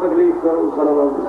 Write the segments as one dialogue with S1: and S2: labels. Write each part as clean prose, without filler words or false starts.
S1: تکلیف کرو صلوات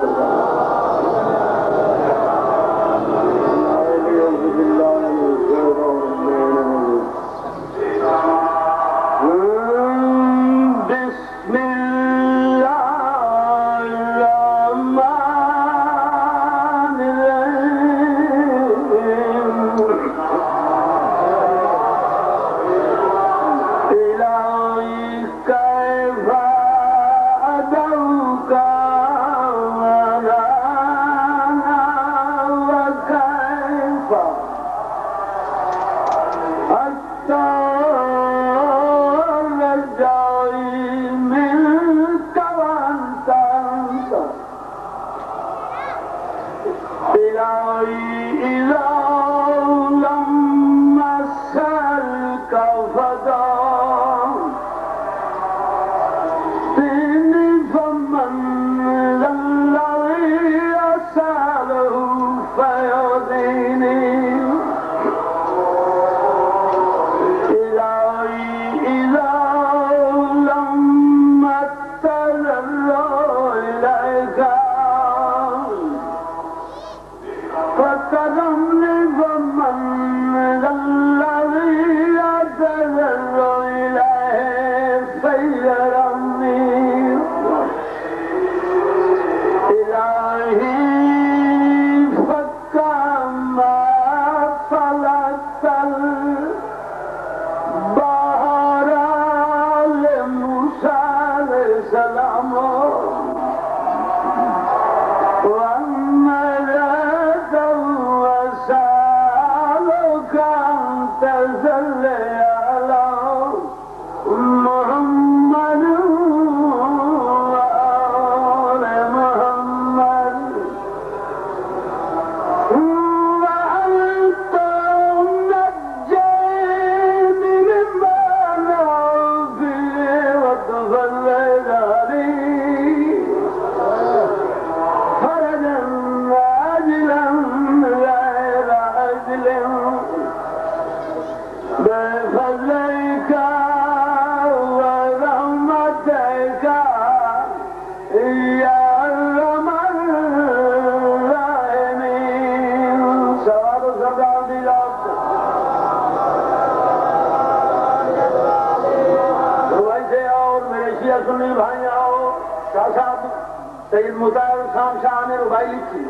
S1: سید مطاہر خان شاہ نے ربائی لکھی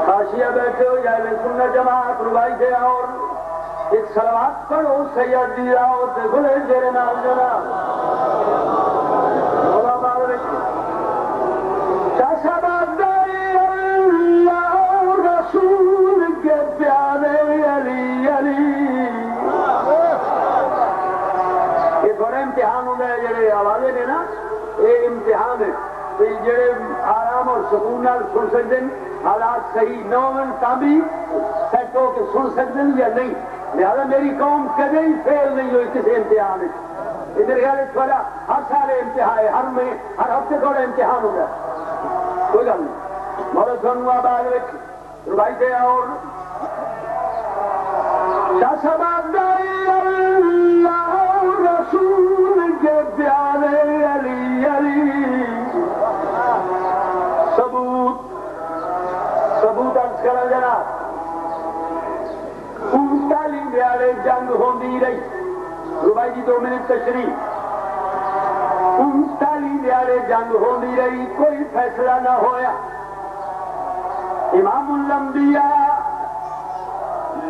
S1: حاشیہ بیٹھے ہو یا سنت جماعت ربائی سے اور ایک سلوات پڑھو سید دی راؤ سے بھلے جیرے نام جناب مولا باب رکھے شاہ باداری اللہ رسول کے پیارے علی علی یہ تھوڑے امتحان ہوں گئے جڑے آوازے نے نا یہ امتحان ہے جڑے آرام اور سکون نال سن سکتے ہیں حالات صحیح نہ ہون تاں بھی سیٹ ہو کے سن سکتے ہیں یا نہیں لہذا میری قوم کبھی فیل نہیں ہوئی کسی امتحان میں ادھر خیال تھوڑا ہر سال امتحان ہے ہر ہفتے تھوڑا امتحان ہو گیا کوئی گل نہیں مولا تھانوں آباد رکھ ربائی سے اور شاہ صاحب اللہ رسول کے پیارے علی علی ثبوت عرض کرا جناب 39 دیہڑے جنگ ہوندی رہی ربائی جی 2 منٹ تشریح 39 دیہڑے جنگ ہوندی رہی کوئی فیصلہ نہ ہویا امام الانبیاء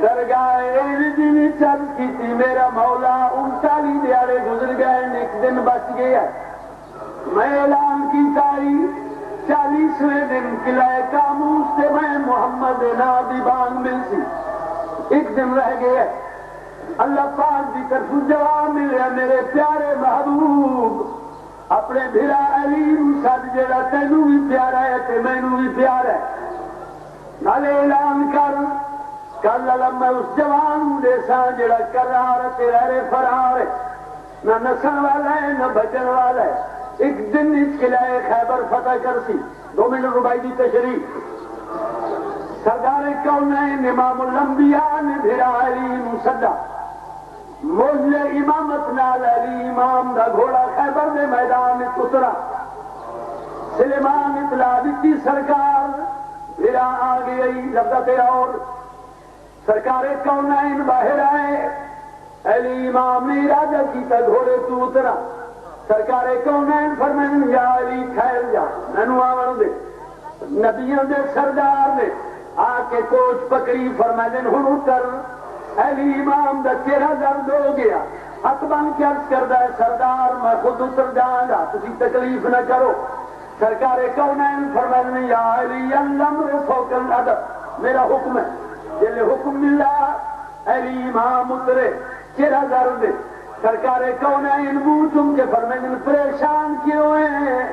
S1: درگاہ عزت چل کی تھی میرا مولا 39 دیہڑے گزر گئے ایک دن بچ گیا میں اعلان کی تاری 40ویں دن قلعہ کاموس سے میں محمد نادی بانگ مل سی ایک دن رہ گئے اللہ پاک کی طرف جواب ملے میرے پیارے محبوب اپنے بھرا علی سد جڑا تینوں بھی پیارا ہے تے مینوں بھی پیارا ہے نالے اعلان کر کل علم میں اس جوان دے ساں جڑا کرار تے رہے فرار ہے نہ نسل والا ہے نہ بچن والا ہے ایک دن اس قلعہ خیبر فتح کر سی 2 منٹ ربائی کی تشریح سردار کونین امام الانبیاء نے بھیرا علی مسدہ موزل امامت نال علی امام دا گھوڑا خیبر دے میدان اترا سلیمان اطلاع دیتی سرکار میرا آگے آئی لفظت اور سرکار کونین باہر آئے علی امام نے ارادہ کیتا گھوڑے تو اترا سرکار کونین فرمائیں یا علی ٹھہر جا مینو آون دے نبیوں دے سردار نے آ کے کوچ پکڑی فرمائیں ہن اتر علی امام دا چہرہ درد ہو گیا ہاتھ بن کے عرض کردا ہے سردار میں خود اتر جاؤں گا تسی تکلیف نہ کرو سرکار کونین فرمائیں یا علی الامر فوق الادب میرا حکم ہے جلے حکم ملا علی امام اترے چہرہ درد سرکار کونین منہ چم کے فرمائیں پریشان کیوں ہیں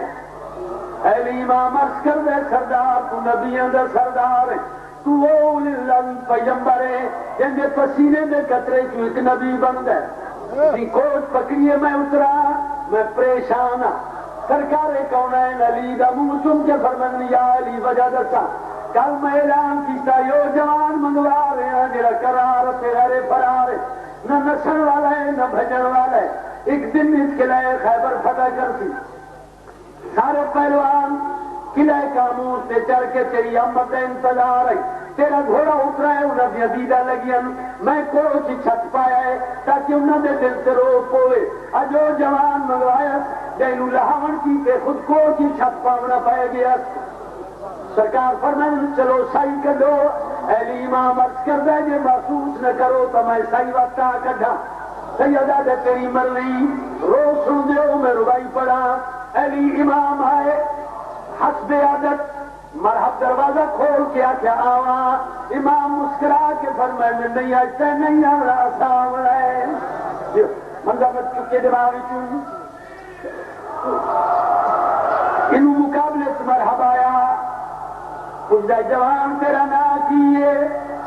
S1: علی امام عرض کر دے سردار تو نبیوں دا سردار ہے تو اول العزم پیغمبر ہے جن کے پسینے دے قطرے جو ایک نبی بن گئے کوٹ پکڑیے میں اترا میں پریشان ہوں سرکار کونین علی دا منہ چم کے فرمائیں یا علی وجہ دسا کل میں اعلان کیتا یو جوان منگوا رہے ہیں جڑا قرار تے غیر فرار ہے نہ نسل والا ہے نہ بھجن والا ہے ایک دن اس قلعہ خیبر فتح کرتی سارے پہلوان قلعہ کاموس سے چڑھ کے تیری آمد انتظار ہے تیرا گھوڑا اترا ہے انہاں دی عبیدہ لگی میں کوچ چھت پایا ہے تاکہ انہاں دے دل سے رو پوے اجو جوان منگوایا جینو لہاون کی تے خود کوچ چھت پاونا پائے گیا سرکار فرمائیں چلو سائی کڈو علی امام عرض کر دے جے محسوس نہ کرو تو میں سائی وقتا کڈھا سیدہ دے تیری مرضی رو سن دیو میں ربائی پڑا علی امام آئے حسب عادت مرحب دروازہ کھول کے آکھیا آوا امام مسکرا کے فرمائیں نہیں آجتا نہیں آوڑا ساوڑا ہے منظمت چکے دماغی چون انہوں مقابلے سے مرحب آیا پوچھتا جوان تیرا نا کیے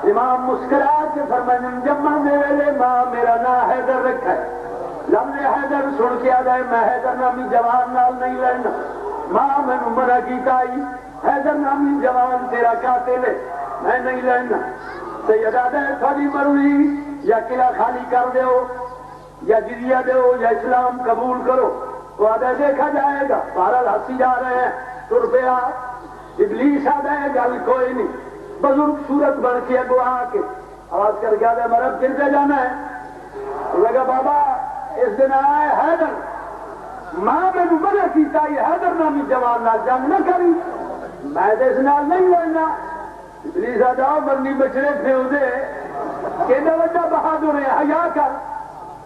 S1: امام مسکرا کے فرمائیں جمع میرے لے ماں میرا نا حیدر رکھا ہے لمحے حیدر سن کے آ جائے میں حیدر نامی جوان نال نہیں رہنا ماں میں منع کیتا آئی حیدر نامی جوان تیرا قاتل ہے میں نہیں رہنا سیدہ دے تھوڑی مرضی یا قلعہ خالی کر دیو یا جزیہ دیو یا اسلام قبول کرو تو آدھے دیکھا جائے گا بہرحال ہنسی جا رہے ہیں تو روپیہ ابلیس آ جائے گل کوئی نہیں بزرگ صورت بن کے اگو آ کے آواز کر کے آدھے مرب کن سے جانا ہے لگا بابا اس دن آئے حیدر ماں میں منع کیتا یہ حیدر نامی جوان نال جنگ نہ کری میں تو اس نال نہیں لڑنا ابلیس آ جاؤ مرنی بچڑے پھیو دے کہ وجہ بہادر ہے حیا کر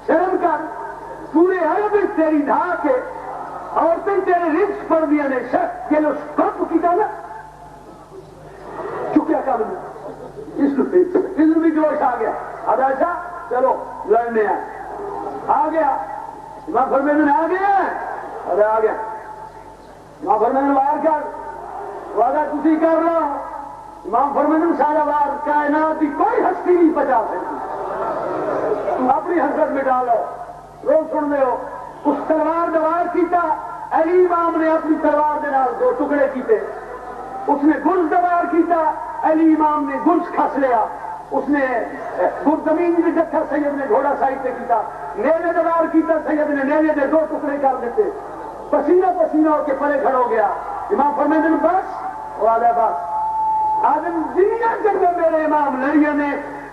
S1: شرم کر پورے عرب تیری ڈھا کے عورتیں تیرے رزق پر دیا نے شک کہ لو کب کی جانا چکیا کام اس بھی جوش آ گیا اب ایسا چلو لڑنے آ گیا ماں فرمیدن آ گیا ارے آ گیا ماں فرمیدن وار کر وعدہ تسی کر رہا ماں فرمیدن سارا وار کائنات کی کوئی ہستی نہیں بچا سکتی تم اپنی حسرت میں ڈالو روز سن دے ہو اس تلوار دوار کیتا علی امام نے اپنی تلوار دے نال دو ٹکڑے کیتے اس نے گلز دوار کیتا علی امام نے گلز کھس لیا اس نے گل زمین میں جتھا سید نے گھوڑا سائڈ سے کیتا نیلے دوار کیتا سید نے نیلے دے دو ٹکڑے کر دیتے پسینہ پسینہ ہو کے پرے کھڑ ہو گیا امام فرمیدن بس وہ آدھا بس آدم دنیا کے اندر میرے امام لڑیے نے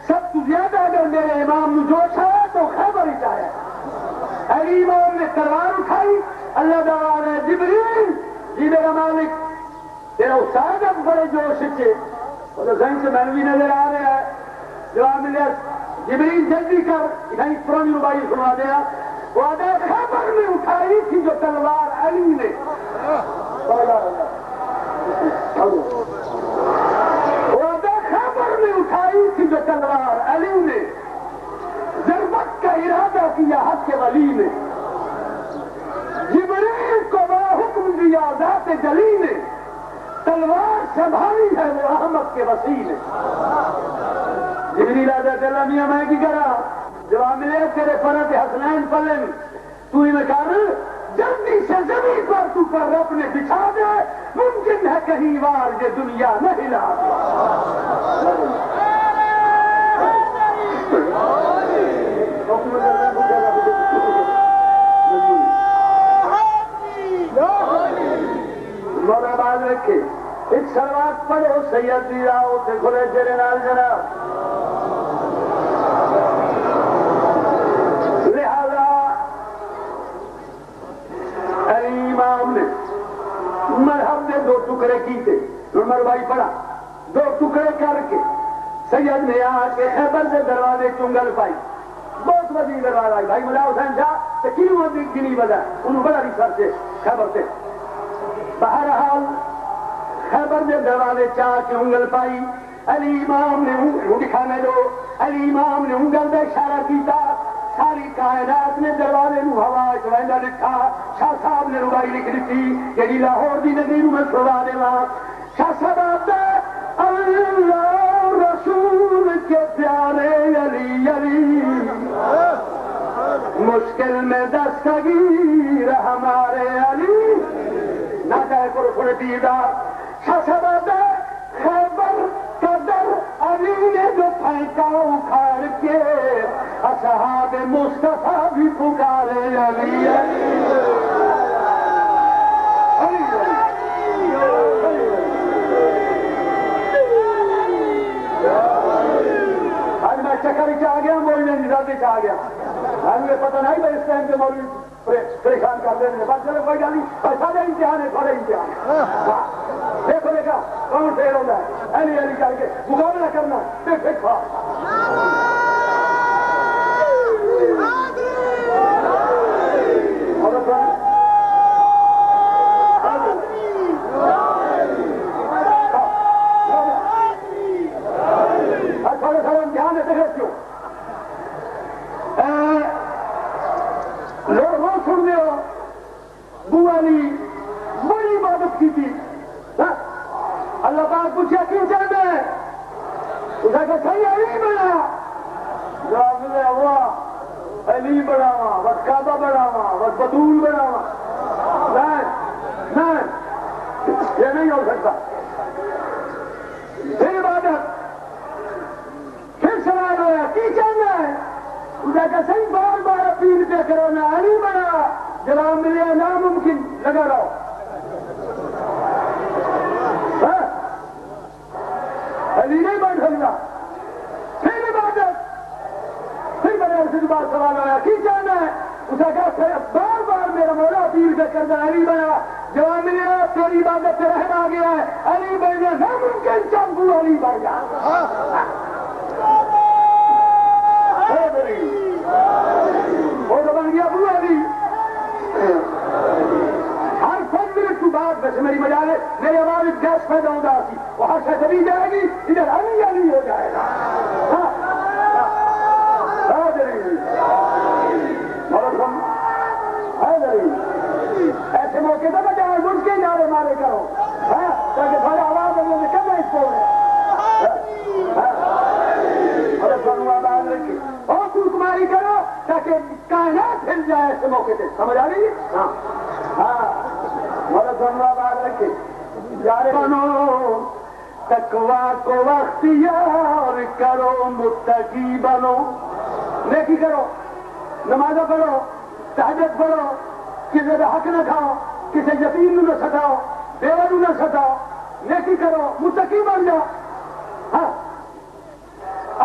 S1: سب تو زیادہ اگر میرے امام نے جوش ہے تو خیبر ہی چاہے علی امام نے تلوار اٹھائی اللہ تعالیٰ نے جبریل جی میرا مالک تیرا استاد اب بڑے جوش سے وہ تو ذہن سے محنوی نظر آ رہا ہے جواب ملیا جبریل جلدی کر ادھر پرانی ربائی سنا دیا وہ آدھا خیبر میں اٹھائی تھی جو تلوار علی نے وہ آدھا خیبر میں اٹھائی تھی جو تلوار علی نے ضربت کا ارادہ کیا حق کے ولی نے جبریل کو وہ حکم دیا ذات جلی نے تلوار سنبھالی ہے وہ احمد کے وسیع نے جبریل آدھا چلا میاں میں کی کرا جواب ملے تیرے فرت حسنین پلے میں تو ہی میں کر جلدی سے زمین پر تو پر اپنے بچھا دے ممکن ہے کہیں وار یہ دنیا نہ ہلا کے ایک سلوات پڑھو سید دی راہ تے کھلے تیرے نال جناب. لہذا امام نے مرحب نے 2 ٹکڑے کیتے. عمر بھائی پڑھا 2 ٹکڑے کر کے سید نے آ کے خیبر سے دروازے چنگل پائی. بہت بڑی دروازہ آئی بھائی ملا حسین شاہ تو کیوں گنی بجا انہوں بڑا ریسر سے خیبر سے. بہرحال خیبر نے دروازے چاہ کے انگل پائی. علی امام نے دکھانے دو. علی امام نے انگل میں اشارہ کیتا. ساری کائنات نے دروازے نو ہوا چوہندا لکھا. شاہ صاحب نے ربائی لکھ دیتی کہ لاہور دی نگری نو میں سنا دیواں. شاہ صاحب آتا اللہ رسول کے پیارے علی علی مشکل میں دستگیر ہمارے علی نہ کہے کرو تھوڑے دیدار. شاہ صاحب آتا خیبر کا در علی نے جو پھینکا اکھاڑ کے اصحاب مصطفیٰ بھی پکارے علی علی. آج میں چکر چاہ گیا مولوی نظام چاہ گیا. مجھے پتہ نہیں بھائی اس ٹائم کے مولوی پریشان کر دیں. بس چلے کوئی گل نہیں. سارے امتحان ہے سارے امتحان. دیکھو دیکھا کون فیل ہوتا ہے علی علی کر کے مقابلہ کرنا. دیکھا اللہ پاک پوچھا کیوں چاہتا ہے. اسے کہ صحیح علی بنا. جواب دے اللہ علی بناوا بس کعبہ بناوا بس بطول بناوا. نہیں یہ نہیں ہو سکتا. پھر عبادت پھر سوال ہوا کی چاہنا ہے. اسے کہ صحیح بار بار اپیل پہ کرو نہ علی بنا. جواب ملے ناممکن لگا رہو. علی نہیں بن سکتا. پھر عبادت پھر بڑے عرصے کے بعد سوال آیا کی چاہنا ہے. اسے کہا بار بار میرا مولا اپیل پہ کرنا علی بنا. جواب ملے تیری عبادت سے رہن آ گیا ہے. علی بننا ناممکن. چاہوں علی بن جا. وہ تو بن گیا ابو علی. ہر 5 منٹ کی بات ویسے میری مجال ہے میری آواز گیس پیدا ہوگا. وہ ہر شاید چلی جائے گی ادھر علی علی ہو جائے گا. ایسے موقع پہ بجائے مجھ کے نعرے مارے کرو تاکہ تھوڑا آواز میں کرنا اس کو آواز رکھی اور کماری کرو تاکہ کائنات ہل جائے. ایسے موقع پہ سمجھ آ رہی ہے. آواز رکھے یار بنو تقوی کو اختیار کرو متقی بنو. نیکی کرو نمازیں پڑھو تہجد پڑھو. کسی کا حق نہ کھاؤ کسی یتیم نہ ستاؤ بیوہ نہ ستاؤ. نیکی کرو متقی بن جاؤ. ہاں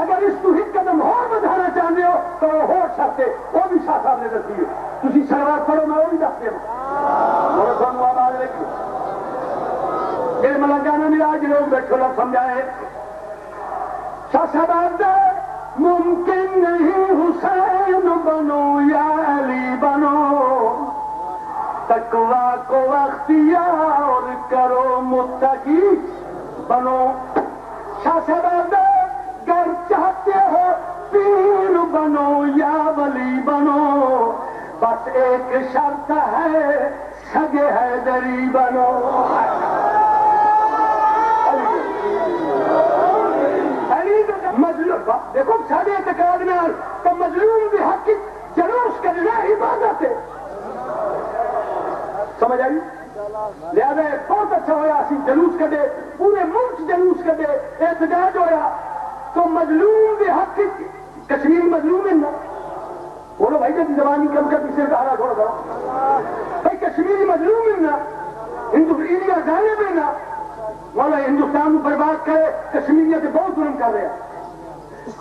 S1: اگر اس کو ایک قدم اور بڑھانا چاہتے ہو تو وہ ہو سکتے وہ بھی شاہ صاحب نے دسی ہے. تھی شروعات پڑھو میں وہ بھی دستے ہوں. آواز رکھو یہ ملنگانہ میں آج لوگ بیٹھو لوگ سمجھائے. شاہ صاحب ممکن نہیں حسین بنو یا علی بنو. تقوی کو اختیار کرو متقی بنو. شاہ صاحب گر چاہتے ہو پیر بنو یا ولی بنو. بس ایک شرط ہے سگے حیدری بنو. مظلوم دیکھو سارے اعتقاد میں تو مظلوم بھی حق کی جلوس کرنا عبادت ہے. سمجھ آئی. لہذا بہت اچھا ہوا اسی جلوس کر دے پورے ملک جلوس کر دے احتجاج ہوا تو مظلوم بھی حق کی. کشمیر مظلوم ہے نا بولو بھائی جب زبانی کم کر کسی کا حالات تھوڑا بھائی کشمیری مظلوم ہے نا. ہندو انڈیا جانے میں نا مولا ہندوستان کو برباد کرے کشمیریت بہت ظلم کر رہے ہیں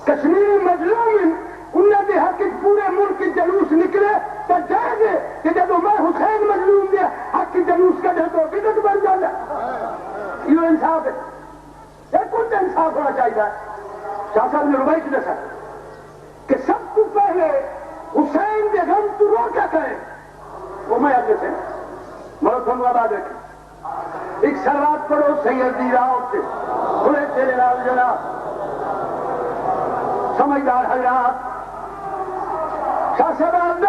S1: کشمیری مظلوم انہوں نے حق پورے ملک کے جلوس نکلے تو جائے گے کہ جب میں حسین مظلوم دیا حق کے جلوس کا تو بدعت بن جانا یہ انصاف ہے یہ کچھ انصاف ہونا چاہیے شاہ صاحب نے ربائی کی دسا کہ سب کو پہلے حسین کے غم تو رو کیا کریں وہ میں آپ سے مرد ہم آباد رکھیں ایک سروات پڑھو سیدی راؤ سے بڑے تیرے لال جناب سمجھدار حضرات شاہ صاحب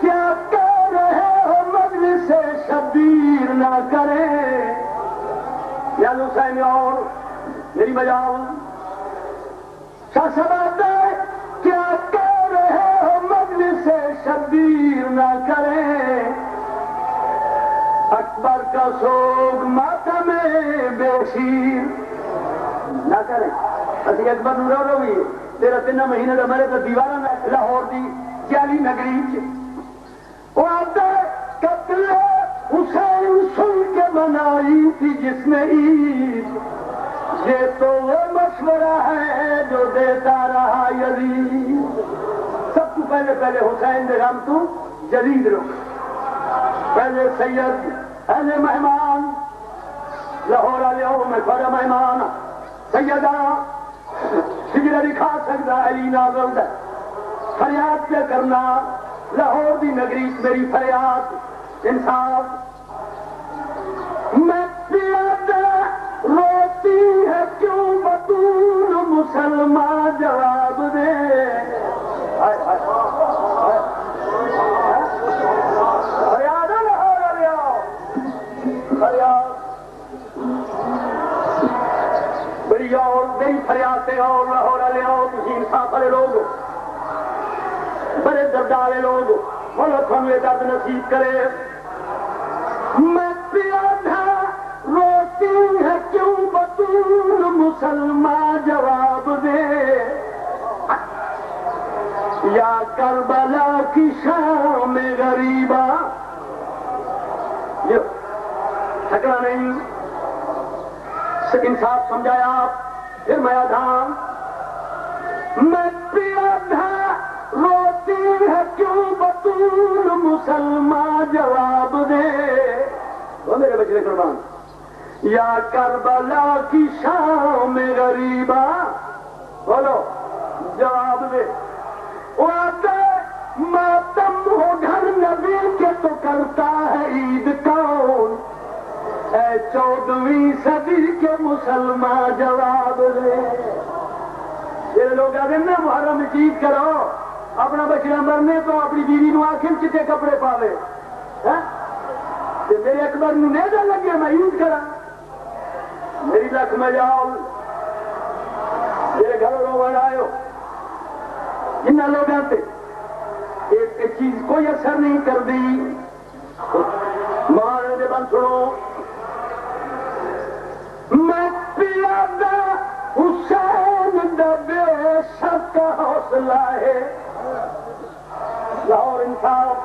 S1: کیا کہہ رہے ہو مجلس شبیر نہ کریں یا حسین اور میری بجاؤ شاہ صاحب کیا کہہ رہے ہو مجلس شبیر نہ کریں اکبر کا سوگ ماتم بے شیر نہ کریں اسی اکبر رو رو گئی تیرا 3 مہینے کا میرے تو دیوارہ لاہور دی جعلی نگری وہ آتا قتل حسین سن کے منائی تھی جس نے عید یہ تو وہ مشورہ ہے جو دیتا رہا یزید سب کو پہلے حسین دے غم تو جدید رکھ پہلے سید اہل مہمان لاہور والے میں تھوڑا مہمان سیدہ سجرہ دکھا سکتا علی نازل دا فریاد پہ کرنا لاہور دی نگری میری فریاد انصاف میں پیادہ روتی ہے کیوں بطول مسلمان جواب دے فریاد ہے لاہور والے فریاد بڑی اور بڑی فریاد سے اور لاہور والے تھی انصاف والے لوگ بڑے درد والے لوگ بولو تھوڑے درد نصیب کرے میں پیادہ روتی ہے کیوں بطول مسلمان جواب دے یا کربلا کی شام غریبا تھکنا نہیں انصاف سمجھایا آپ پھر میں آدھا میں پیادہ روتی ہے کیوں بطول مسلمان جواب دے وہ میرے بچے قربان یا کربلا کی شام غریبا بولو جواب دے وہ آتے ماتم ہو گھر نبی کے تو کرتا ہے عید کون اے 14ویں صدی کے مسلمان جواب دے یہ لوگ آتے نا محرم عید کرو اپنا بچڑا مرنے تو اپنی بیوی نو آخر چٹے کپڑے پاوے میرے اکبر نو نیزا لگے میں عید کرا میری لکھ میں جاؤ میرے گھر روڈ آئے جنہ لوگ آتے ایک چیز کوئی اثر نہیں کر دی مہاراجا دے بند سنو میں پیادہ حسین دا بے شک کا حوصلہ ہے لاہور انصاف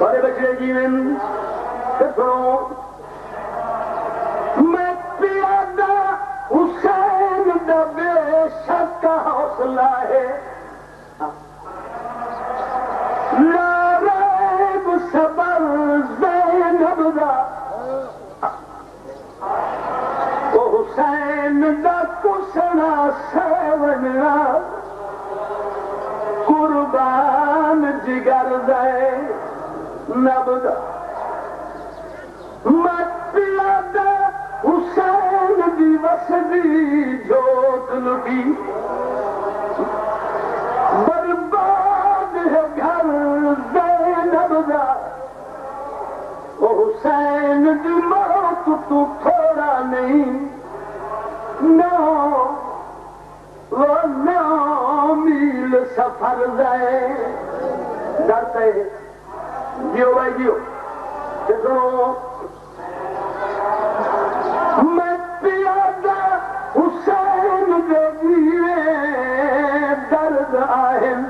S1: بڑے بچے جیون پھر سنو میں پیادہ حسین دا بے شک کا حوصلہ ہے لا ریب صبر زینب دا وہ حسین دا کسنا سیوننا قربان جگر دے نبدا مت پیادہ حسین دی وسدی جوت لٹی برباد ہے گھر زینب دا وہ حسین دی موت تو تھوڑا نہیں نو وہ 9 میل سفر دے ڈرتے جیو بھائی جیو سنو میں پیادہ حسین دے دیوے درد آہن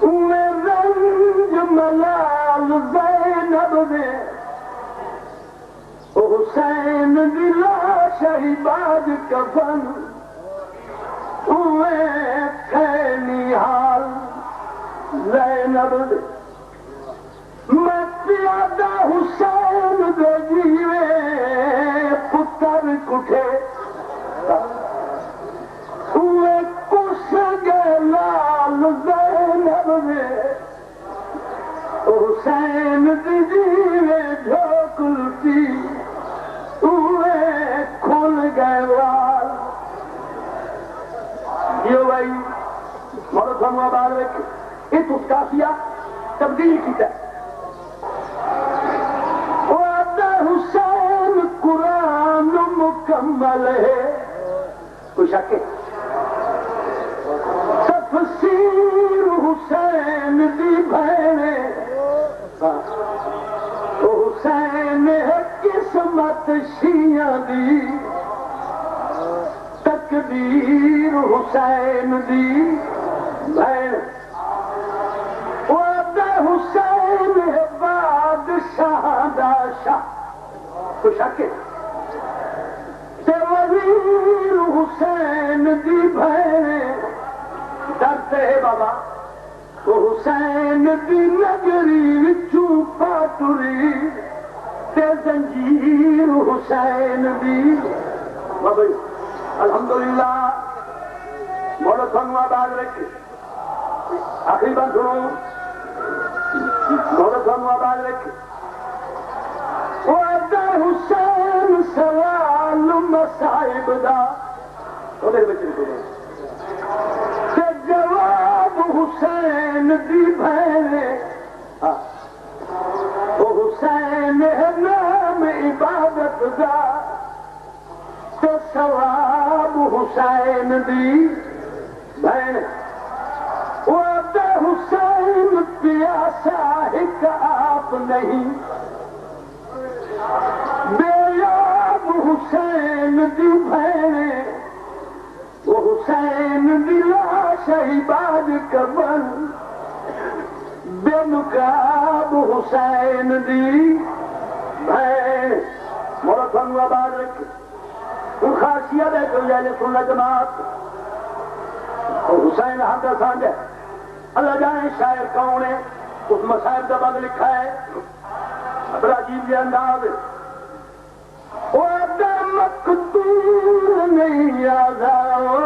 S1: میں رنج ملال زینب دے حسین دی لاش بعد کفن اوے تھینی حال زینب میں پیادہ حسین دے جیوے پتر کٹھے اوے کس گے لال زینب دے حسین دی جیوے جھوکلتی اوے کھل گئے وال یہ بھائی مولو سنو آباد رکھ اس کافیہ تبدیل کیتا ہے وعدہ حسین قرآن مکمل ہے کوئی شک ہے تفسیر حسین دی بھینے حسین ہے قسمت شیعہ دی تقدیر حسین دی بھین وعدہ حسین ہے بادشاہ دا شاہ کوئی شک ہے تے وزیر حسین دی بھین ڈرتے ہے بابا وہ حسین دی نگری چوپا ٹری تے زنجیر حسین دی بابا الحمدللہ مولا سنو آباد رکھے آخری بات سنو مولا سنو آباد رکھے وعدہ حسین سوال مصائب دا میرے بچے کو جواب حسین دی بھینے وہ حسین ہے نام عبادت دا تو ثواب حسین دی بھینے وعدہ حسین پیاسا ایک آپ نہیں بے یاب حسین دی بھینے وہ حسین دی لاش بعد کفن بے نقاب حسین دی بھین مولا سنو آباد رکھے ان خاصیت ہے کہ یہ سننا جماعت اور حسین حمدہ سانج ہے اللہ جانے شاعر کون ہے اس مصائب کا بعد لکھا ہے بڑا عجیب یہ انداز ہے وعدہ مقتول نہیں آزاؤ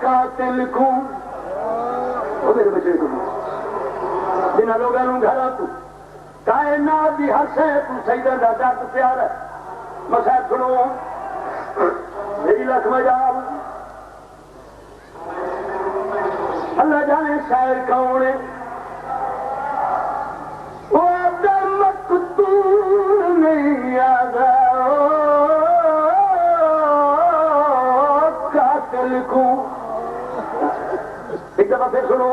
S1: قاتل کو وہ میرے بچے کو جنہ لوگوں نے گھر تو کائنات بھی ہنسے تو سیدہ دادا تو پیار ہے مسائب سنو میری لکھ مجال اللہ جانے شاعر کون ہے وعدہ مقتول نہیں آزاؤ قاتل کو ایک دفعہ پھر سنو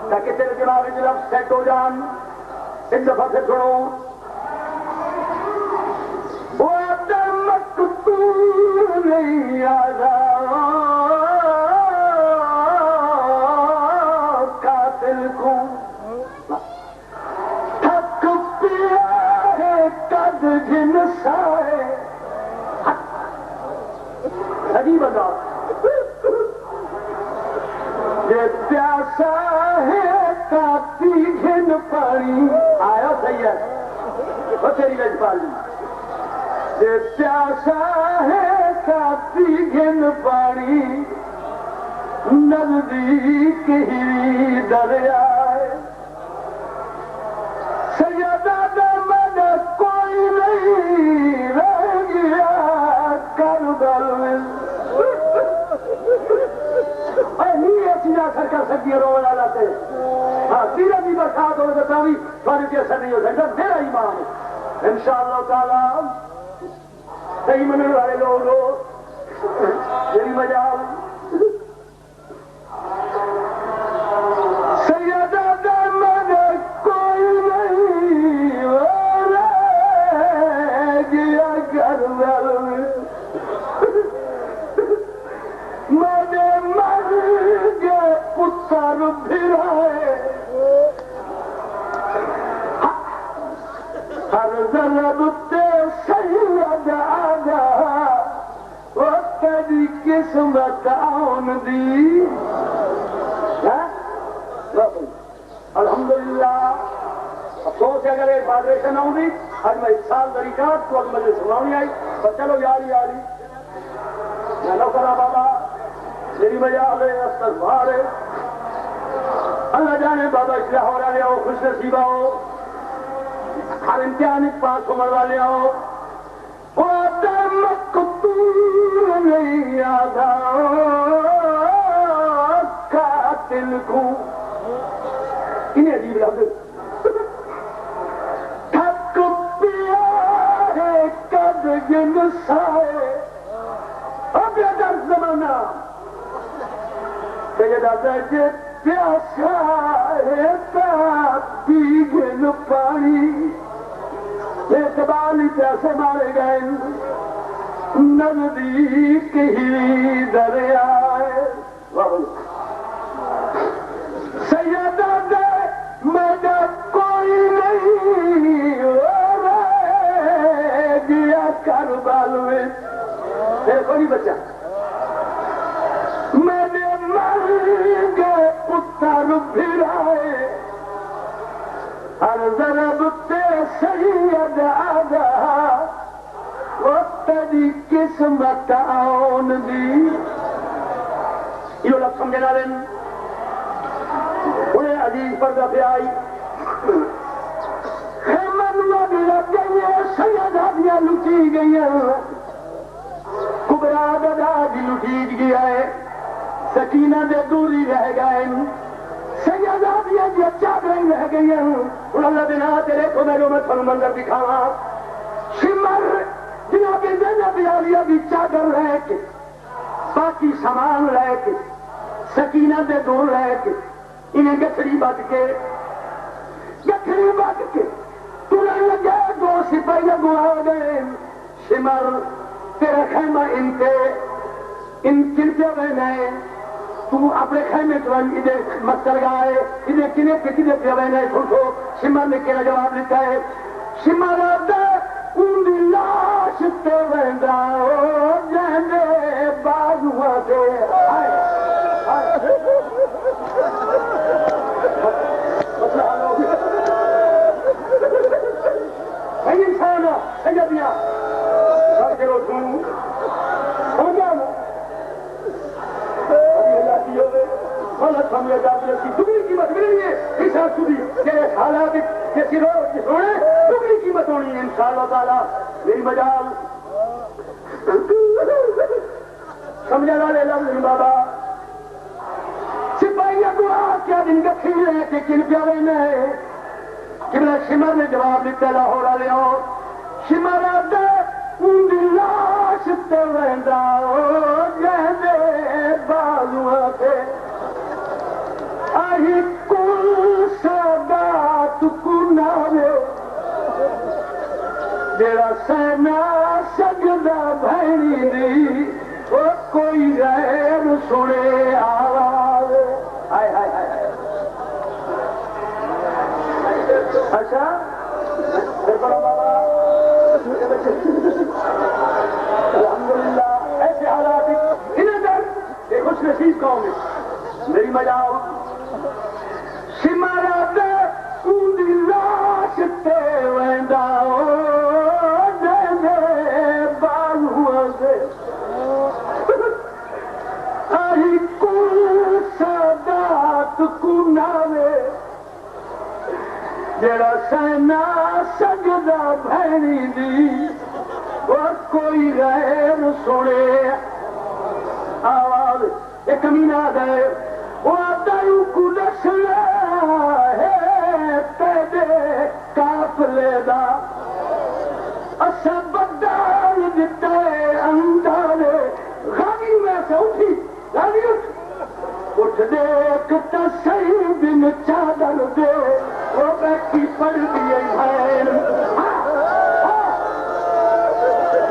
S1: تاکہ تیرے دماغ میں لفظ سیٹ ہو جان ایک دفعہ پھر سنو وعدہ مقتول نہیں آزاؤ قاتل کو تھک پیا ہے قد جن سائے عجیب انداز یہ پیاسا ہے کاتی گھن پانی آیا سید وہ تیری لجپالی یہ پیاسا ہے کاتی گھن پانی نزدیک ہی دریا سیدہ درمد کوئی نہیں رہ گیا کربل میں کر سکتی ہے رو لاتے ہاں تیرے بھی برسات ہو سکتا بھی تھوڑی کی اثر نہیں ہو سکتا میرا ایمان ہے انشاءاللہ تعالی صحیح مننے والے لوگ ہو میری مجال سیدہ دامن کوئی نہیں رہ گیا گھر پتر بھرائے ہر ضرب تے سید آدھا وہ تیری قسمت آن دی. الحمدللہ. افسوس ہے اگر ایک وائبریشن نہ ہوگی آج میں 1 سال طریقہ تو اب مجھے سناؤں آئی. پر چلو یاری یاری میں نہ کرا بابا میری مجال ہے استغفار ہے. اللہ جانے بابا اصلاح ہو رہا ہو خوش نصیبہ ہو ہر امتحان پاس ہونے والے ہو. مقتول نہیں آدھا قاتل کو انہیں عجیب لفظ تھک پیا ہے قد گنسائے. اب یہ در زمانہ کہ یہ دادا پیاسا ہے پی گن پانی اقبال پیاسے مارے گئے نزدیک ہی دریا. سیدہ دے میرا کوئی نہیں رہ گیا کربل میں. دیکھو نہیں بچہ میرے مر گئے پتر پھرائے ہر ضرب تے سید آدھا وہ تیری قسمت آن دی. یہ لفظ سمجھے نہ لیں انہیں عزیز پردہ پہ آئی خیمن لگ لگ گئی ہے سیدہ لٹی گئی ہیں کبرا دادا بھی لٹی گیا ہے سکینہ دے دوری رہ گئے سیدہ بھی چادریں رہ گئی ہیں. اللہ بنا تیرے کو میں تھوڑا منظر دکھاوا شمر جناب زینب عالیہ بھی چادر لے کے باقی سامان لے کے سکینہ دے دور لے کے انہیں گٹھڑی بٹ کے ترن لگے 2 سپاہی اگوں آ گئے. شمر تیرا خیمہ ان کن پہ بہنا ہے تو اپنے خیمے تو ادھر مت لگائے ادھر کنے پہ پہ بہنا ہے چھوٹو. شمر نے کہنا جواب دیتا ہے شمر ان لاش تے بہندا جہنے بازواں سے انسان سیدیاں کرو سنوں ہو گیا دگنی قیمت ملنی ہے حساب سودی تیرے حالات دگنی قیمت ہونی ہے انشاءاللہ تعالی. میری مجال سمجھا والے لفظ بابا سپاہی دعا کیا دن کا کھیل ہے کہ کن پیارے میں قبلہ شمر نے جواب دیتا لاہور والے ہو شمر آتا ان دی لاش تے ویندا جہدے بازواں تے آہی کل سادات کو ناوے جیڑا سینا سجدہ بھینی دی وہ کوئی غیر سنے آواز. ہائے ہائے ہائے اچھا پھر بڑا بابا الحمدللہ ایسے حالات انہیں در ایک خوش نصیب قوم ہے. میری مجال شمارا دے اندی لاش تے ویندا جہنے بازواں سے آہی کل سادات کو ناوے جڑا سینا سجدہ بھینی دی وہ کوئی غیر سنے آواز. ایک کمینہ دے وہ آدھائیوں کو نسلہ ہے تیدے کافلے دا اسا بدال دیتے اندالے. غانی میں سے اٹھی غانی اٹھ دیکھ تصحیح بن چادر دے وہ بیٹھی پڑ دیئے بھین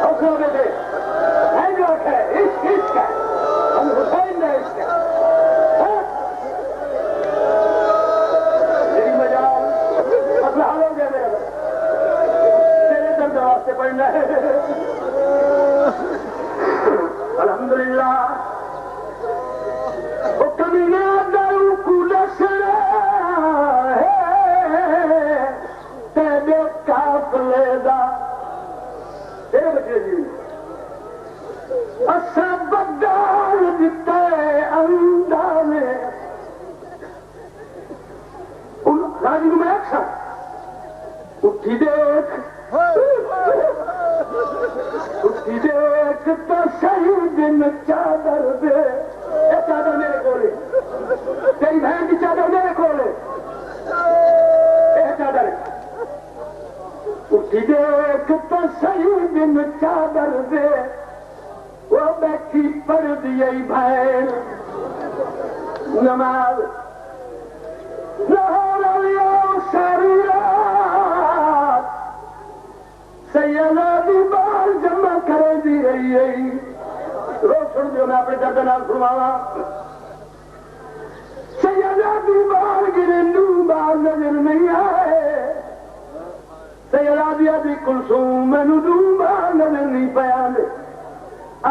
S1: اوکھو میں دے ہے جو ہے اس کا ہم حسین نے اس کا میری مجال مسئلہ حل ہو گیا میرے تیرے درد واسطے پڑھنا ہے راجی میں اکثر اٹھی دیکھ تو صحیح دن چادر دے، اے چادر میرے کولے، تیری بہن کی چادر میرے کولے، اے چادر اٹھی دیکھ تو صحیح دن چادر دے، وہ بیٹھی پڑھ دیئے بہن نماز لاہور لیا ساری رات سیدہ دی بال جمع کرے دی رہی ہے۔ روز سن دیو میں اپنے درد نال فرماوا، سیدہ دی بال گرے نو بال نظر نہیں آئے، سیدہ دی ابی کلثوم مینوں نو بال نظر نہیں پیا،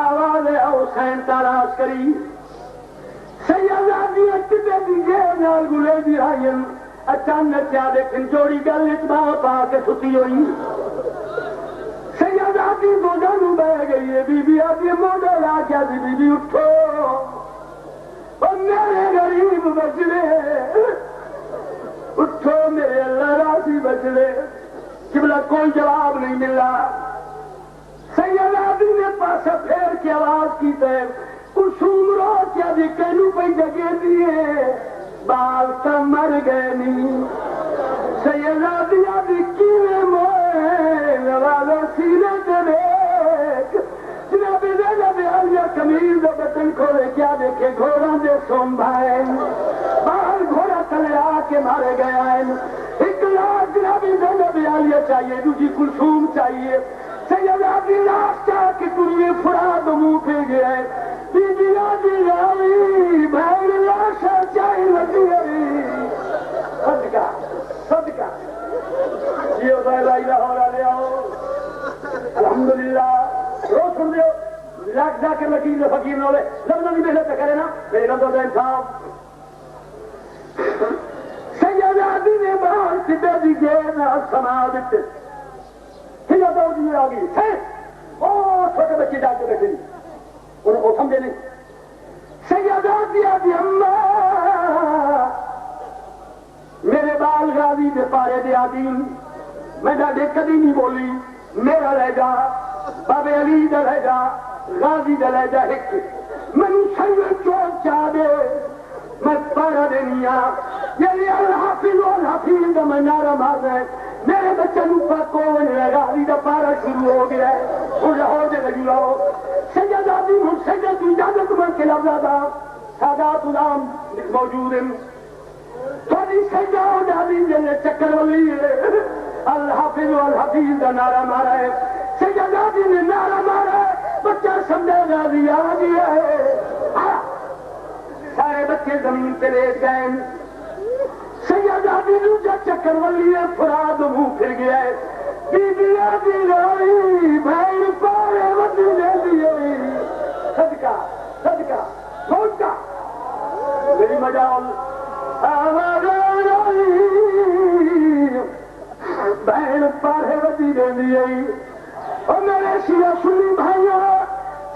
S1: آواز حسین تاراش کری، سیدہ دی اکتے دی گئے نال گلے دی آئین، اچانک کیا دیکھن جوڑی گل اتباہ پا کے ستی ہوئی، سیدہ دی موڈا نو بہ گئی ہے، بی بی آدھی موڈا لا کیا دی بی بی اٹھو، اور میرے غریب بچڑے اٹھو، میرے اللہ راضی بچڑے، قبلہ کوئی جواب نہیں ملا، سیدہ دی نے پاسا پھیر کی آواز کی تے کلثوم رو کیا دی کینو پہ جگہ دیئے بال تا مر گئے نہیں، سیدہ دی آدھی کیوے موئے نوازا سینے تے دیکھ، جناب زینب عالیہ قمیض دے بٹن کھولے کیا دیکھے گھوڑا دے سوم بھائے، بال گھوڑا تلے آ کے مارے گئے آئیں، ایک لاکھ جناب زینب عالیہ چاہیے، دوسری کلثوم چاہیے، سیدہ دی لاش چاہ کے کنیے فراد منہ پہ گئے، بی بی آدھی راوی بھائی لاشا چاہی لگی ہے، صدقہ صدقہ یہ بھائی لا الہ الا اللہ، الحمدللہ روز سن دیو لاکھ جا کے وکیل فقیر نولے لبنا نہیں محنت کرے نا میرے رب دا انصاف، سیدہ دی نے بال سدھے دی گئے نا سما دیتے، ہلا دور دی آ گئی ہے، او چھوٹے بچے جا کے بیٹھے نہیں، انہوں کو سمجھے نہیں، سیدہ دیا دی اماں میرے بال غازی دے پارے دے آدین، میں ڈاڈے کدی نہیں بولی، میرا لہجہ بابے علی دا لہجہ غازی دا لہجہ ایک، مینوں سید چوک چاہ دے میں پارا دینیا، یعنی الحافظ والحفیظ دا میں نعرہ مار رہے، میرے بچے نو پاکو نہیں غازی دا پارا شروع ہو گیا ہے، اور لاہور دے لگی لاؤ، سیدہ دی ہوں سیدہ کی اجازت من کے لفظہ دا سادات نام موجود ہیں، تھوڑی سیدہ اجازی جلے چکر ولی ہے، الحافظ والحفیظ دا نعرہ مارا ہے، سیدہ دی نے نعرہ مارا ہے، بچہ سمجھے غازی آ گیا ہے، سارے بچے زمین پہ لیٹ گئے، سیدہ دی دوجہ چکر ولی ہے، فراد منہ پھر گیا ہے، بی بی آدھی رائی بھائی پارے ودی لے دیئے، صدقہ صدقہ صدقہ میری مجال آواز رائی بہن پارے ودی لے دیئے، اور میرے شیعہ سنی بھائیوں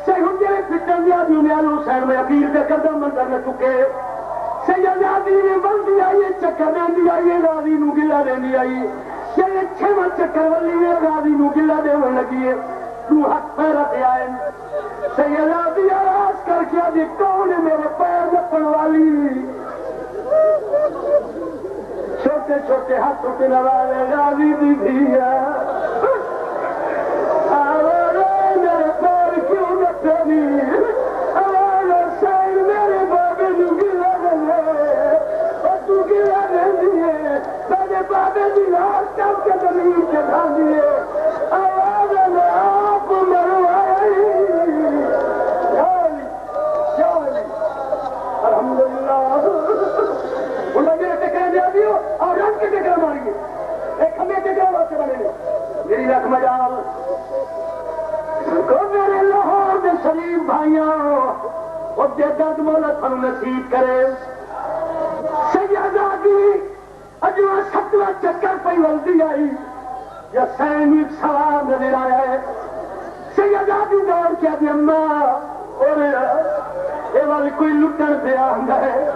S1: سیہن جلے پٹن دیا دیونیالو سین میں اپیر کے قدم منظر میں چکے، سیدہ دی نے بندی آئیے چکر دیں دی آئیے راضی نو گلہ دیں دی آئیے، یہ چھوہ چکر ولی ہے راضی نو گلہ دیں میں لگی ہے، تو حق پیرت آئیں، سیدہ دی آراز کر کیا دی کون میرے پیر لپن والی، چھوٹے چھوٹے ہاتھ اٹھنے والے راضی دی دیا، میرے پیر کیوں نپے نہیں، سین میرے بابے نو گلہ دیں اور تو گلہ دیں دیئے، میرے بابے دی لاش کم کے زمین کے دھان دیئے، آواز میں آپ مروائی، الحمدللہ انہوں نے ٹکرے دیا دیو اور رنگ کے ٹکرے ماری گئے، ایک ہمیں ٹکرے واسے بنے گئے، میری لکھ مجال کو میرے لاہور دے شریف بھائیاں اور جدد مولا تھنو نصیب کرے، سیدہ دی اجوا ستوہ چکر پہ ولدی آئی، یا سینی سوار نظر آیا ہے، سیدہ دی دور کیا دی اماں اور اے والی کوئی لٹن پہ آنگا ہے،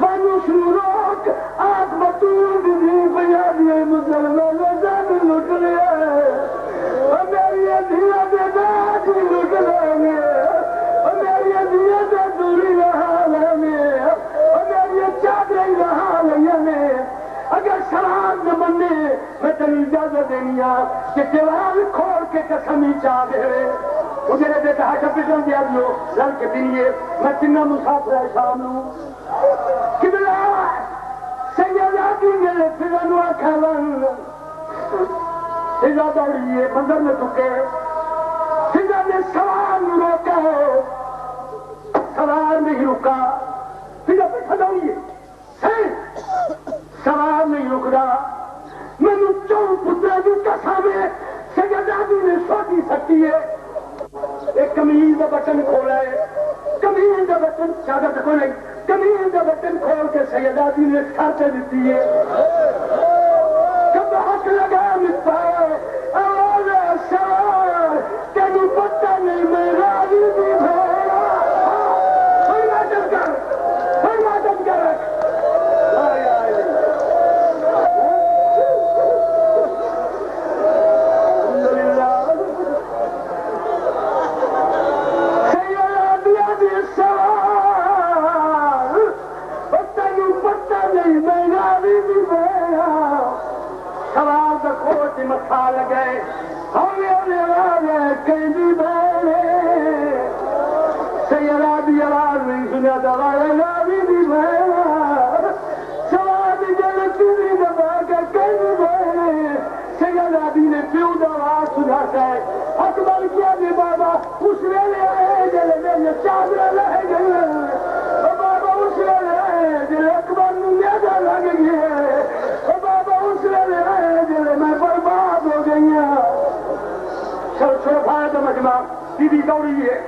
S1: مانوش روک آگ بطور دی مسلمان جان لٹ لیا میری دھیا دے داج لٹ لیں گے میری دھیا دے دوری رہا لیں گے میری چادر رہا لیں اگر شراب نہ بننے میں تیری اجازت دینی کہ دیوار کھول کے قسمی چاہ دے مجھے نے دیکھا شپیشن دیا دیو لڑ کے پیلیے میں تنہ مسافر ہے شام لوں کبلا سیدہ کی میرے فضانوہ کھالن سیدہ دوڑیے منظر میں چکے سیدہ نے سوار روکا سوار نہیں رکا سیدہ پہ کھڑوئیے سوار نہیں رک رہا میں نے چون پترہ جو کسامے سیدہ دی نے سوٹی سکتی ہے ایک کمیز کا بٹن کھولا ہے کمیز کا بٹن چادر تک نہیں کمیز کا بٹن کھول کے سیدہ دی نے کھاتے دیتی ہے کب حق لگا مٹھائے آواز سوار تینو پتہ نہیں میں راضی بھی بھیڑا فرماتم کر رکھ مکھا لگے ہونے والے کہیں بہنے سیدہ بھی آواز نہیں سنیا دوایا بھی بہنا سواد جلتی بھی دبا کے کہیں بہنے سیدہ بھی نے پیو دواز سنا ہے اکبر کیا بھی بابا اس ویلے آئے جلے میں چادر لے گئے بابا اس ویلے آئے جلے اکبر نیادہ لگ گئے بابا اس ویلے آئے جلے میں برباد ہو گئی شرفائے تو مجمع بی بی دوڑی ہے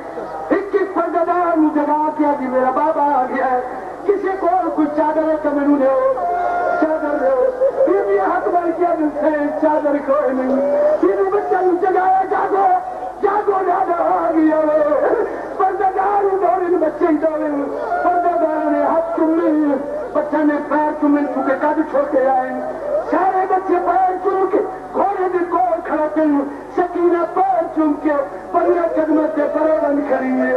S1: ایک پرددار نو جگا کیا جی میرا بابا آ گیا ہے کسی کو کچھ چادر ہے تو میں نے چادر ہو بی بی حق بار کیا دل سے چادر کوئی نہیں بی بی بچہ نو جگایا جاگو جاگو نادر آ گیا پرددار دوڑی بچے ہی دوڑی پرددار نے ہاتھ چومے بچہ نے پیر چومے چکے کد چھوٹے آئے سارے بچے پیر چوم کے گھوڑے دے کول کھڑتے ہیں سکینہ پیر چوم کے پندرہ قدمت سے پرولن کریے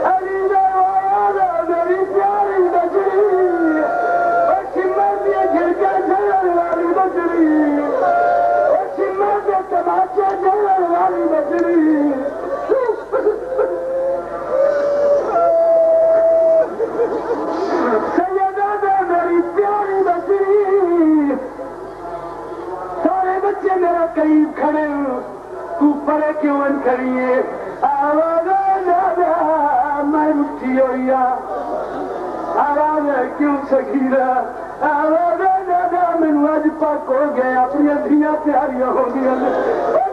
S1: علی دوایا میری پیاری بچری اچھی مرد یہ جھلکے جھلن والی بچری اچھی مرد تماچے جھلن والی بچری سیدہ دے میری پیاری بچری سارے بچے میرا قریب کھڑے تو پرے کیوں ان کریے آواز دادا میں اٹھی ہوئی آواز کیوں سکیرا آواز دادا میں آج پاک ہو گیا اپنی دھیاں پیاریاں ہو گیا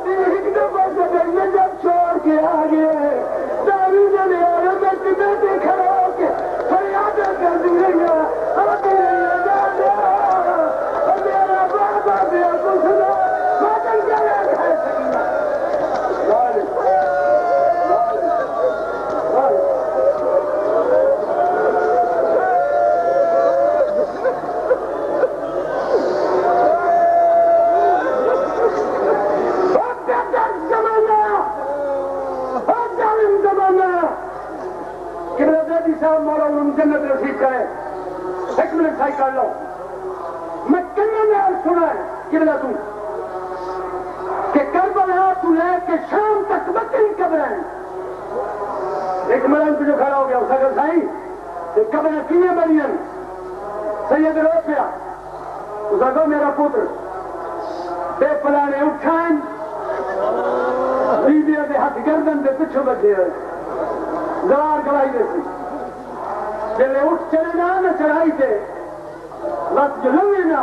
S1: ایک دفعہ سے جب چھوڑ کے آگے داری نے آرے میں بیٹے کھڑا ہو کے فریادیں کر دی رہی میرا بابا دیا کچھ نہ ماتن کیا ہے سکینہ جنت رسید کرے ایک منٹ سائی کر لو میں کنے میں آج سنا ہے کرنا تم کہ کربلا تو لے کے شام تک بکری قبریں ایک مرن پہ جو کھڑا ہو گیا اس اگر سائی کہ قبریں کیے مریم سید رو پیا اس اگر میرا پتر بے پلانے اٹھائیں بیبیا دے ہاتھ گردن دے پچھو بچے ہوئے زوار گوائی دیسی جلے اٹھ چلے نہ چڑھائی تھے بس جو لوگے نا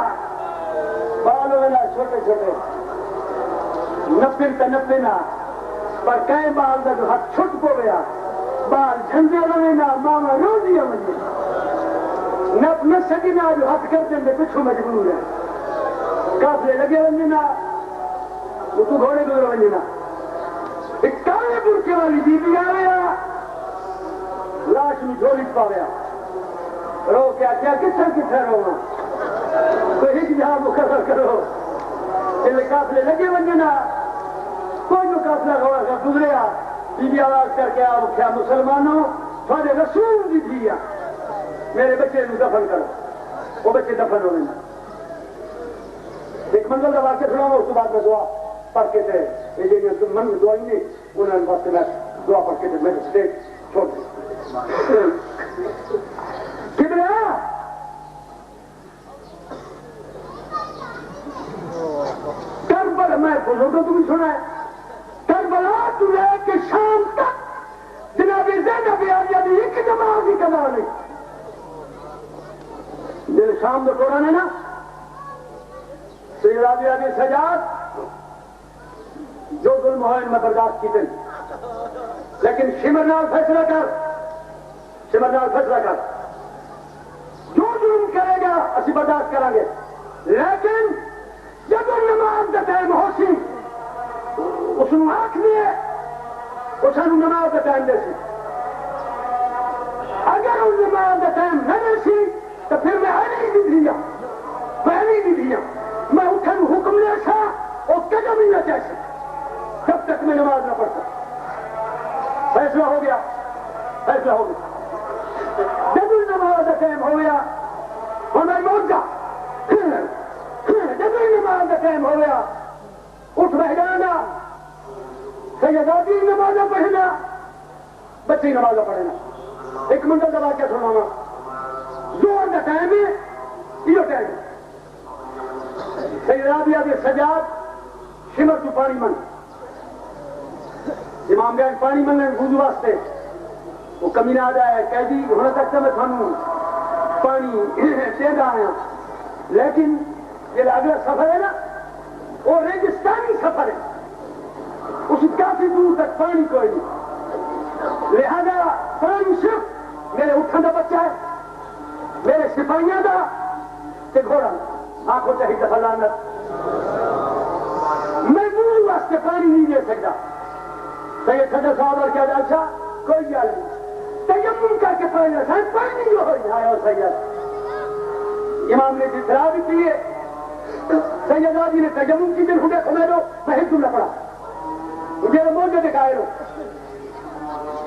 S1: بال ہوئے نا چھوٹے چھوٹے نپے نا پر کئی بال دا جو ہاتھ چھٹ کو گیا بال جھنڈے ہوئے نا ماما رو دیا مجھے نپ نہ سکی نا جو ہاتھ کر دیں پچھو مجبور ہے کافلے لگے ونجے نا وہ تو گھوڑے گھوڑے ونجے نا ایک کالے برکے والی بیبی آ گیا لاش میں جھولی پا گیا رو کیا کتھر رو کوئی ہک جہاں مقرر کرو جلے قافلے لگے ونجنا کوئی جو قافلہ گزریا بی بی آواز کر کے آپ کیا مسلمانوں تھوڑے رسول دی دیا میرے بچے کو دفن کرو وہ بچے دفن ہو گئے ایک منزل کا واقعہ سنا اس کے بعد میں دعا پڑھ کے تھے یہ من دعائی نے انہوں نے واسطے میں دعا پڑھ کے تھے میں اسٹیج چھوڑ دی کبریا کربلا میں بزرگوں کو بھی سنا ہے کربلا تو لے کے شام تک جناب زینب عالیہ دی ایک نماز ہی قضا نہیں جب شام کو قرآن ہے نا سید رابعہ دی سجاد جو ظلم ہوئے میں برداشت کی تھی لیکن شمر نال فیصلہ کر جو ظلم کرے گا اسی برداشت کریں گے لیکن جب نماز کا ٹائم ہو سی اس آنکھ دیے وہ سانو نماز کا ٹائم دے سی اگر اس نماز کا ٹائم نہ دے سی تو پھر میں نہیں دیا میں اٹھن حکم لے سا اور قدم ہی نہ چاہے جب تک میں نماز نہ پڑھ سکتا فیصلہ ہو گیا جب نماز کا ٹائم ہو گیا ہمیں موجہ جب نماز کا ٹائم ہو گیا اٹھ بہ جانا سیدادی نماز پڑھنا بچی نماز پڑھنا ایک منزل کا واقعہ سنانا زور کا ٹائم ہے یہ ٹائم سید رابعہ دی سجاد شمر تو پانی من امام بیان پانی من وضو واسطے وہ کمینہ آ جائے قیدی ہونے تک میں تھانوں پانی دینا آیا لیکن یہ اگلا سفر ہے نا وہ ریگستانی سفر ہے اس کافی دور تک پانی کوئی نہیں لہذا پانی صرف میرے اٹھن کا بچہ ہے میرے سپاہیاں کا تے گھوڑا آنکھوں چاہیے دفلانت میں وضو واسطے پانی نہیں دے سکتا سید صدر صاحب اور کیا اچھا کوئی گل نہیں تیمم کر کے پانی نہیں ہو جائے سید امام نے جترا بھی دیے سید آدھی نے تیمم کی دن ہوگے کھمے دو میں ہندو نہ پڑا مجھے موجے دکھائے دو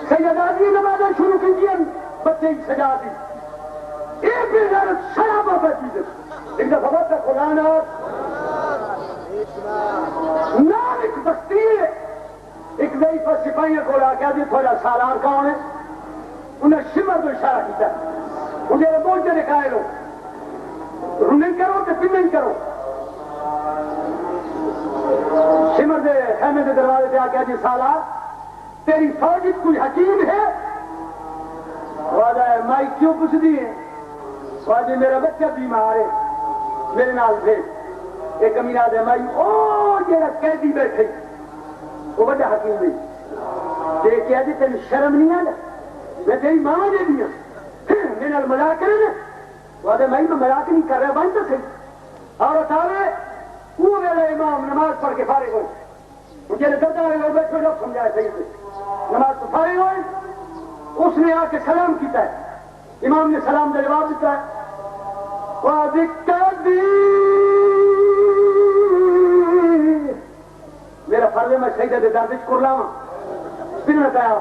S1: سید آدھی نمازیں شروع کی بچے کی سجا دی ایک بھی غیرت شرابہ بچی دے ایک دفعہ وقت قرآن نام ایک بستی ہے ایک ضعیف سپاہیوں کو لا کے آدھی تھوڑا سالار کون ہے انہیں شمر کو اشارہ کیتا مجھے موجے دکھائے دو رننگ کرو تو پننگ کرو شمر دے خیمے دے دروازے پہ آ کے آدھی سالار تیری فوج کوئی حکیم ہے مائی کیوں پوچھ دی ہے جی میرا بچہ بیمار ہے میرے نال تھے ایک امینہ دے مائی او جیڑا قیدی بیٹھے وہ بڑا حکیم نہیں دیکھ کے آدھی تین شرم نہیں آنا میں تیری ماں دے دیا میرے نال مذاق کرے نا وہ آدھے مائی میں مذاق نہیں کر رہا بن تو صحیح اور اتاوے وہ میرا امام نماز پڑھ کے فارغ ہوئے مجھے درد آئے وہ بیٹھے لوگ سمجھائے صحیح سے نماز تو فارغ ہوئے اس نے آ کے سلام کیتا ہے امام نے سلام کا جواب دیتا ہے میرا فرض ہے میں شہید دے درد کر لاوا پھر میں کہا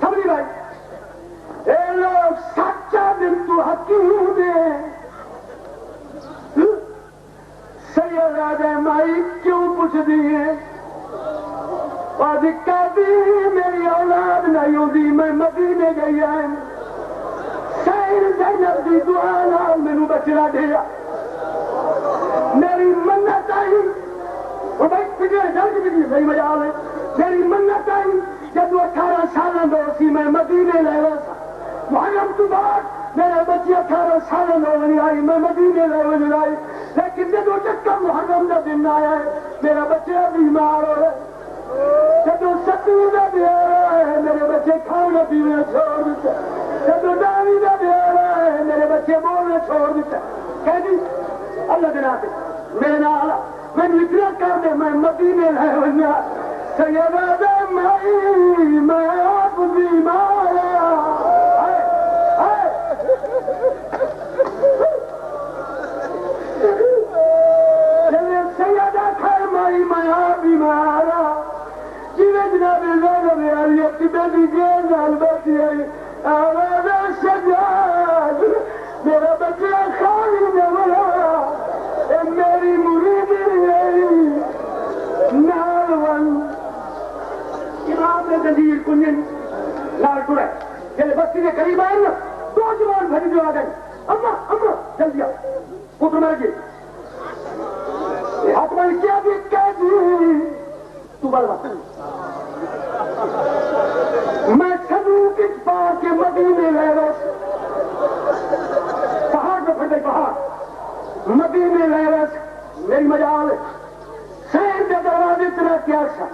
S1: سمجھی بھائی اے لوگ سچا دن تو حکیم ہے سید راجہ مائی کیوں پوچھ دیے میری اولاد نہیں ہوتی میں مدینے گئی ہے سائر زینب دی دعا نال مینوں بچڑا دیا میری منت آئی وہ بھائی پچھلے جلد بھی صحیح مجال ہے میری منت آئی جب 18 سالوں کا سی میں مدینے لے رہا تھا محرم تو بعد میرے بچے 18 سالوں کا نہیں آئی میں مدینے لے آئی لیکن جب چکا محرم کا دن آیا ہے میرا بچہ بیمار ہو رہا ہے جب ستویں کا دیا ہے میرے بچے کھانا پینا چھوڑ دیتے جب ڈالی کا دیا ہے میرے بچے بولنا چھوڑ دیتے کہ اللہ کے ناطے میرے نال میں اتنا کر دے میں مدینے لے ہونا سیدہ مائی میں آپ بیمار نال بیٹھی ہے آواز سجاد میرا بچہ خالی نہ مرا اے میری مرید نال ون امام نے جنجیر کنجن لال ٹورے جلے بستی کے قریب آئے نا دو جوان بھری جو آ گئی اما جلدی آ پتر مر گئی ہاتھ میں کیا بھی کہہ دی تو بلوا میں صدوق پا کے مدینے لے رہا پہاڑ پہ پھر گئی پہاڑ مدینے لے رہا میری مجال سین کے دروازے اتنا کیا سا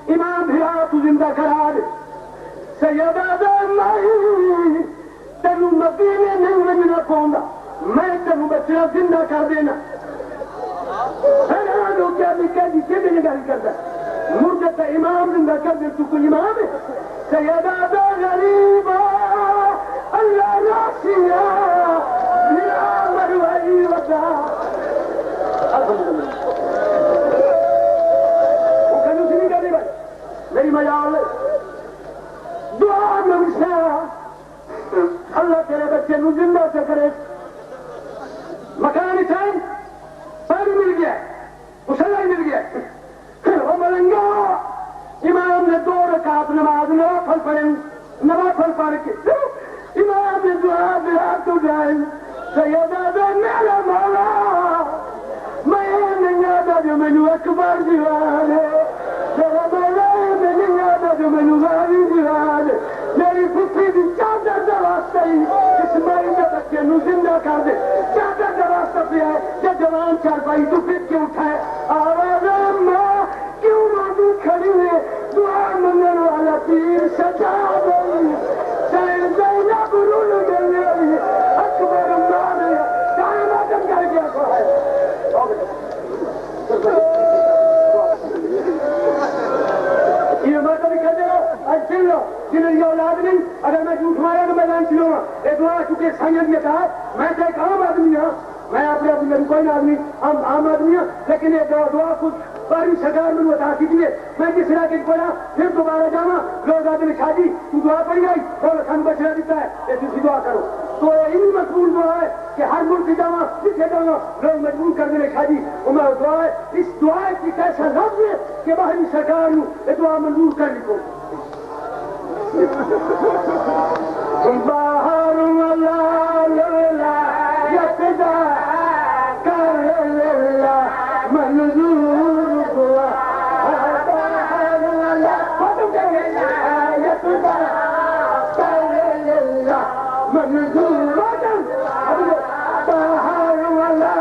S1: امام بھی آ تو زندہ کرا دے سیدہ نہیں تینوں مدینے نہیں مجھے رکھوں گا میں تینوں بچہ زندہ کر دینا کیا بھی کہہ دی کہ بھی گل کرتا مردہ امام زندہ کر دے تو کوئی امام ہے سیدہ غریبہ اللہ راسیہ میرا مروائی ودا الحمدللہ وہ کہنے سے نہیں کرنی بھائی میری مجال دعا منشا اللہ تیرے بچے نو زندہ سے کرے مکان چاہیے پانی مل گیا مسلح مل گیا وہ ملنگا امام نے 2 رکعت نماز نوافل پڑھے نوافل پڑھ کے امام نے دعا دیا تو جائے سیدہ میرا مولا میں نہیں آتا جو مینو اکبر دیوان ہے میرا مولا میں نہیں آتا جو مینو غازی دیوان ہے میری پتری کی چادر کا واسطہ ہی اس مائی کے بچے نو زندہ کر دے چادر کا واسطہ پہ ہے جب جوان چار پائی تو پھر کیوں اٹھائے آواز ماں کیوں ماں کھڑی ہے دعا منگن والا پیر سجا گئی شاید زینب رول گئی اکبر مان ٹائم آدم کر گیا تو ہے یہ میں کبھی کہتے ہو آج چل لو جنہیں یہ اولاد نہیں اگر میں جھوٹ مارا تو میں لائن چلوں گا یہ دعا چونکہ سائن یہ تھا میں تو ایک عام آدمی ہوں میں اپنے میری کوئی آدمی ہم عام آدمی ہوں لیکن یہ دعا کچھ باری سرکار میں بتا دیجیے میں جس علاقے پڑھا پھر دوبارہ جانا لوگ آدمی شادی تو دعا پڑی آئی اور خان بچنا دیتا ہے یہ دوسری دعا کرو تو یہی مقبول دعا ہے کہ ہر ملک جانا جسے جانا لوگ مجبور کر دینے شادی عمر دعا ہے اس دعا کی کیسا لفظ ہے کہ باہری سرکار یہ دعا منظور کر لی کو باہر منظور ہوا منظور باہر والا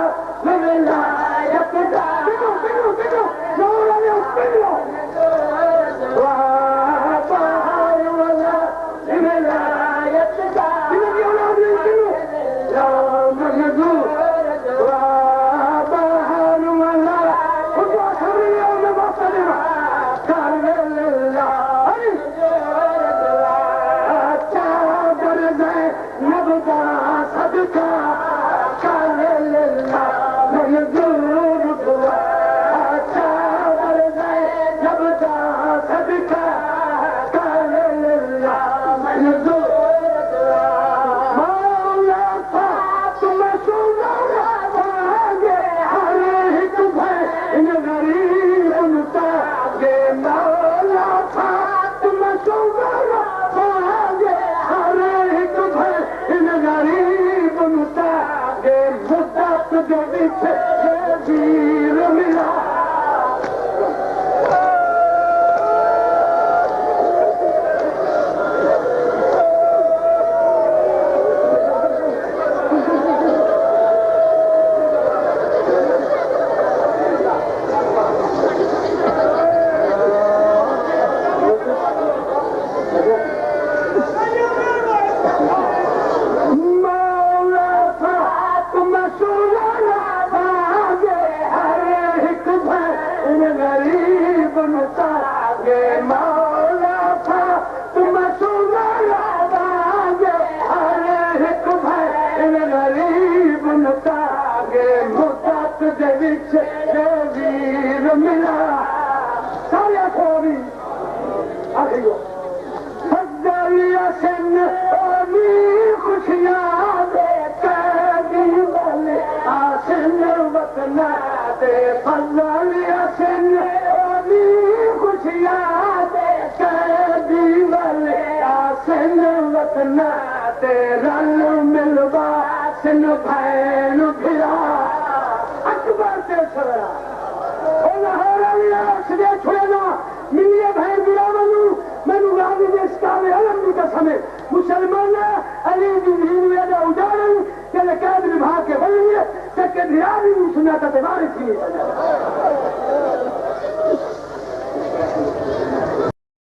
S1: وطنات فضل حسن علی خوشیات قیدی والے حسن وطنات رل ملوا سن بھین بھرا اکبر تے سرا او لاہور علی عرش دے چھوڑنا ملیے بھائی بلا منو غازی دے سکاوے علم دی قسم مسلمان علی دی دین دا اجاڑن کہ قید نبھا کے بنیے کہ دھیان نہیں سنتا تے وارث نہیں